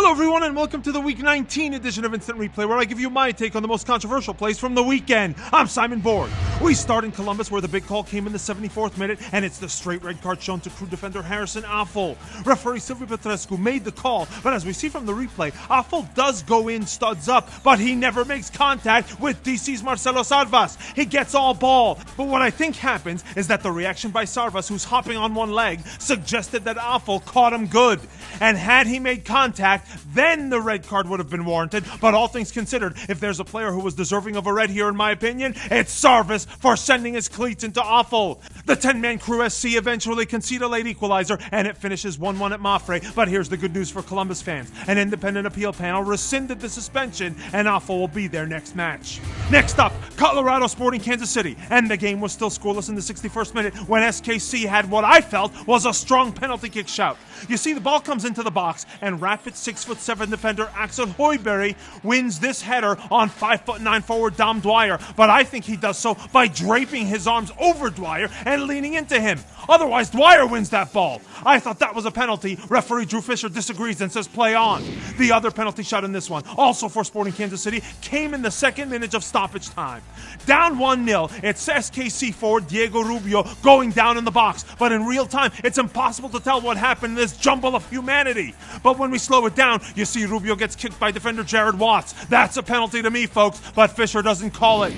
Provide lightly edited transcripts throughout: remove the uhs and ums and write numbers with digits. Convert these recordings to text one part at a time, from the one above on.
Hello everyone and welcome to the Week 19 edition of Instant Replay, where I give you my take on the most controversial plays from the weekend. I'm Simon Borg. We start in Columbus, where the big call came in the 74th minute, and it's the straight red card shown to Crew defender Harrison Afful. Referee Silviu Petrescu made the call, but as we see from the replay, Afful does go in studs up, but he never makes contact with DC's Marcelo Sarvas. He gets all ball, but what I think happens is that the reaction by Sarvas, who's hopping on one leg, suggested that Afful caught him good, and had he made contact, then the red card would have been warranted. But all things considered, if there's a player who was deserving of a red here, in my opinion, it's Sarvas for sending his cleats into Afful. The 10-man Crew SC eventually concede a late equalizer, and it finishes 1-1 at Mafre. But here's the good news for Columbus fans. An independent appeal panel rescinded the suspension, and Afful will be their next match. Next up, Colorado Sporting Kansas City, and the game was still scoreless in the 61st minute when SKC had what I felt was a strong penalty kick shout. You see, the ball comes into the box, and rapid 6'7" defender Axel Højbjerg wins this header on 5'9" forward Dom Dwyer, but I think he does so by draping his arms over Dwyer and leaning into him. Otherwise, Dwyer wins that ball. I thought that was a penalty. Referee Drew Fisher disagrees and says play on. The other penalty shot in this one, also for Sporting Kansas City, came in the second minute of stoppage time. Down 1-0, it's SKC forward Diego Rubio going down in the box, but in real time, it's impossible to tell what happened in this jumble of humanity. But when we slow it down, you see Rubio gets kicked by defender Jared Watts. That's a penalty to me, folks, but Fisher doesn't call it.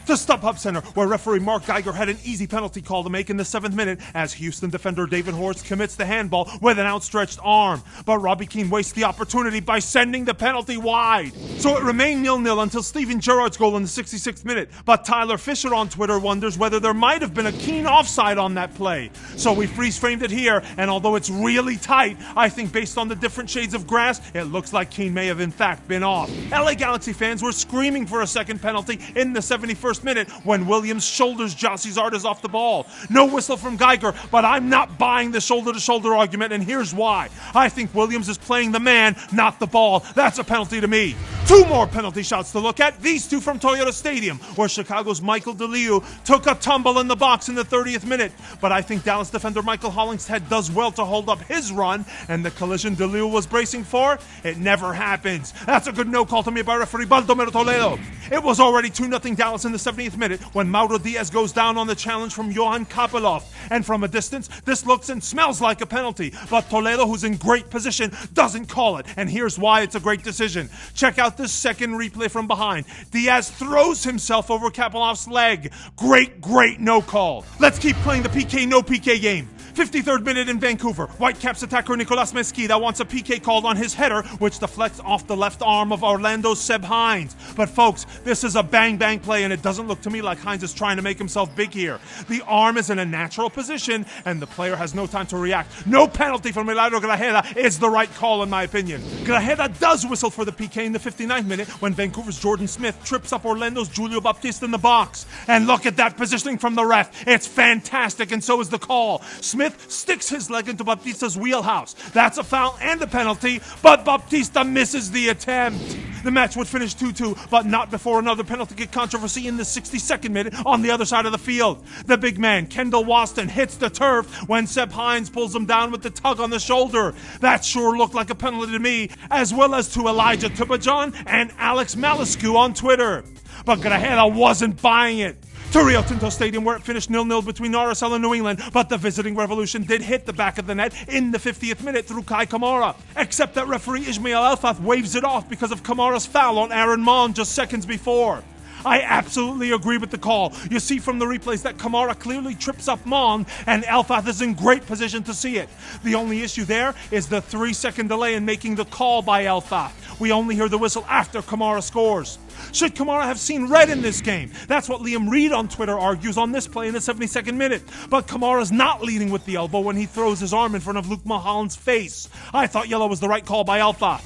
To StubHub Center, where referee Mark Geiger had an easy penalty call to make in the 7th minute as Houston defender David Horst commits the handball with an outstretched arm. But Robbie Keane wastes the opportunity by sending the penalty wide. So it remained 0-0 until Steven Gerrard's goal in the 66th minute. But Tyler Fisher on Twitter wonders whether there might have been a Keane offside on that play. So we freeze-framed it here, and although it's really tight, I think based on the different shades of grass, it looks like Keane may have in fact been off. LA Galaxy fans were screaming for a second penalty in the 71st minute when Williams shoulders Jossie Zardes off the ball. No whistle from Geiger, but I'm not buying the shoulder-to-shoulder argument, and here's why. I think Williams is playing the man, not the ball. That's a penalty to me. Two more penalty shots to look at, these two from Toyota Stadium, where Chicago's Michael DeLeo took a tumble in the box in the 30th minute. But I think Dallas defender Michael Hollingshead does well to hold up his run, and the collision DeLeo was bracing for, it never happens. That's a good no call to me by referee Baldomero Toledo. It was already 2-0 Dallas in the 70th minute when Mauro Diaz goes down on the challenge from Johan Kapelov. And from a distance, this looks and smells like a penalty. But Toledo, who's in great position, doesn't call it. And here's why it's a great decision. Check out this second replay from behind. Diaz throws himself over Kapelov's leg. Great no call. Let's keep playing the PK no PK game. 53rd minute in Vancouver. Whitecaps attacker Nicolas Mesquida wants a PK called on his header, which deflects off the left arm of Orlando's Seb Hines. But folks, this is a bang-bang play, and it doesn't look to me like Hines is trying to make himself big here. The arm is in a natural position, and the player has no time to react. No penalty for Milagro Grajeda is the right call, in my opinion. Grajeda does whistle for the PK in the 59th minute when Vancouver's Jordan Smith trips up Orlando's Julio Baptiste in the box. And look at that positioning from the ref. It's fantastic, and so is the call. Smith sticks his leg into Baptista's wheelhouse. That's a foul and a penalty, but Baptista misses the attempt. The match would finish 2-2, but not before another penalty kick controversy in the 62nd minute on the other side of the field. The big man, Kendall Waston, hits the turf when Seb Hines pulls him down with the tug on the shoulder. That sure looked like a penalty to me, as well as to Elijah Tupajon and Alex Maliscu on Twitter. But Grajeda wasn't buying it. To Rio Tinto Stadium, where it finished 0-0 between RSL and New England, but the visiting Revolution did hit the back of the net in the 50th minute through Kai Kamara. Except that referee Ismail Elfath waves it off because of Kamara's foul on Aaron Mon just seconds before. I absolutely agree with the call. You see from the replays that Kamara clearly trips up Mon, and Elfath is in great position to see it. The only issue there is the 3-second delay in making the call by Elfath. We only hear the whistle after Kamara scores. Should Kamara have seen red in this game? That's what Liam Reed on Twitter argues on this play in the 72nd minute. But Kamara's not leading with the elbow when he throws his arm in front of Luke Mulholland's face. I thought yellow was the right call by Elfath.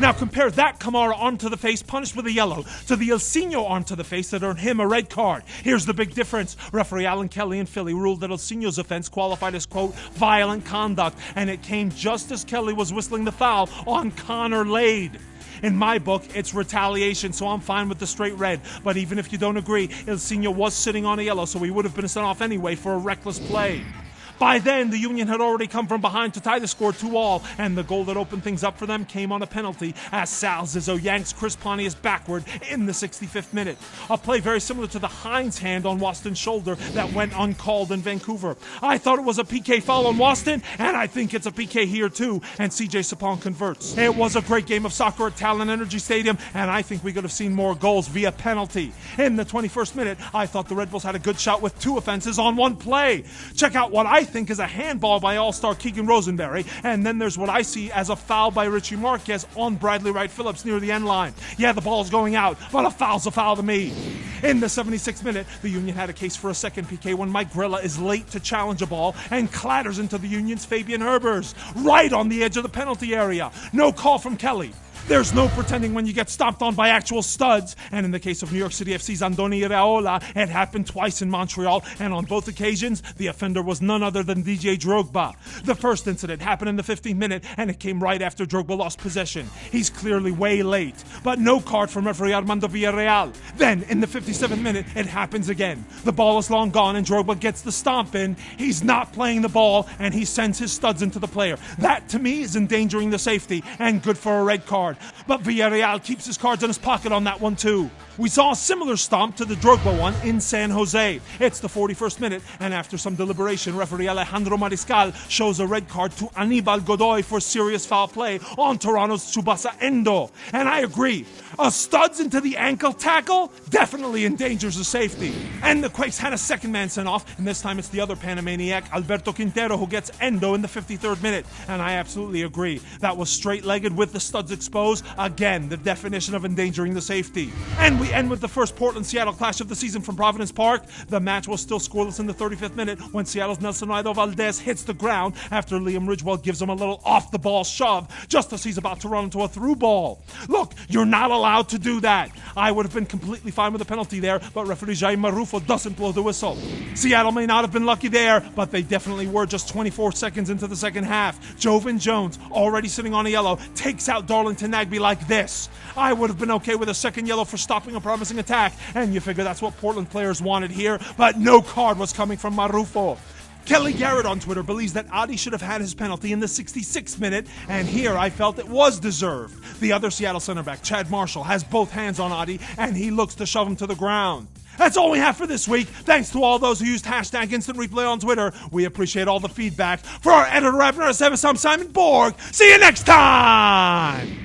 Now compare that Kamara arm to the face punished with a yellow to the Ilsinho arm to the face that earned him a red card. Here's the big difference. Referee Alan Kelly in Philly ruled that Ilsinho's offense qualified as, quote, violent conduct, and it came just as Kelly was whistling the foul on Connor Lade. In my book, it's retaliation, so I'm fine with the straight red. But even if you don't agree, Ilsinho was sitting on a yellow, so he would have been sent off anyway for a reckless play. By then, the Union had already come from behind to tie the score 2-2, and the goal that opened things up for them came on a penalty as Sal Zizzo yanks Chris Pontius backward in the 65th minute. A play very similar to the Hines hand on Waston's shoulder that went uncalled in Vancouver. I thought it was a PK foul on Waston, and I think it's a PK here too, and CJ Sapong converts. It was a great game of soccer at Talon Energy Stadium, and I think we could have seen more goals via penalty. In the 21st minute, I thought the Red Bulls had a good shot with 2 offenses on 1 play. Check out what I think is a handball by all-star Keegan Rosenberry, and then there's what I see as a foul by Richie Marquez on Bradley Wright Phillips near the end line. Yeah, the ball's going out, but a foul's a foul to me. In the 76th minute, the Union had a case for a second PK when Mike Grella is late to challenge a ball and clatters into the Union's Fabian Herbers, right on the edge of the penalty area. No call from Kelly. There's no pretending when you get stomped on by actual studs, and in the case of New York City FC's Andoni Iraola, it happened twice in Montreal, and on both occasions, the offender was none other than Didier Drogba. The first incident happened in the 15th minute, and it came right after Drogba lost possession. He's clearly way late, but no card from referee Armando Villarreal. Then, in the 57th minute, it happens again. The ball is long gone, and Drogba gets the stomp in. He's not playing the ball, and he sends his studs into the player. That, to me, is endangering the safety, and good for a red card. But Villarreal keeps his cards in his pocket on that one too. We saw a similar stomp to the Drogba one in San Jose. It's the 41st minute, and after some deliberation, referee Alejandro Mariscal shows a red card to Anibal Godoy for serious foul play on Toronto's Tsubasa Endo. And I agree, a studs into the ankle tackle definitely endangers the safety. And the Quakes had a second man sent off, and this time it's the other Panamaniac, Alberto Quintero, who gets Endo in the 53rd minute. And I absolutely agree. That was straight-legged with the studs exposed. Again, the definition of endangering the safety. And we end with the first Portland-Seattle clash of the season from Providence Park. The match was still scoreless in the 35th minute when Seattle's Nelson Raido Valdez hits the ground after Liam Ridgewell gives him a little off-the-ball shove just as he's about to run into a through ball. Look, you're not allowed to do that. I would have been completely fine with the penalty there, but referee Jaime Marufo doesn't blow the whistle. Seattle may not have been lucky there, but they definitely were just 24 seconds into the second half. Jovan Jones, already sitting on a yellow, takes out Darlington Nagbe like this. I would have been okay with a second yellow for stopping a promising attack, and you figure that's what Portland players wanted here, but no card was coming from Marufo. Kelly Garrett on Twitter believes that Adi should have had his penalty in the 66th minute, and here I felt it was deserved. The other Seattle center back, Chad Marshall, has both hands on Adi, and he looks to shove him to the ground. That's all we have for this week. Thanks to all those who used hashtag Instant Replay on Twitter. We appreciate all the feedback. For our editor, Abner Aceves, I'm Simon Borg. See you next time!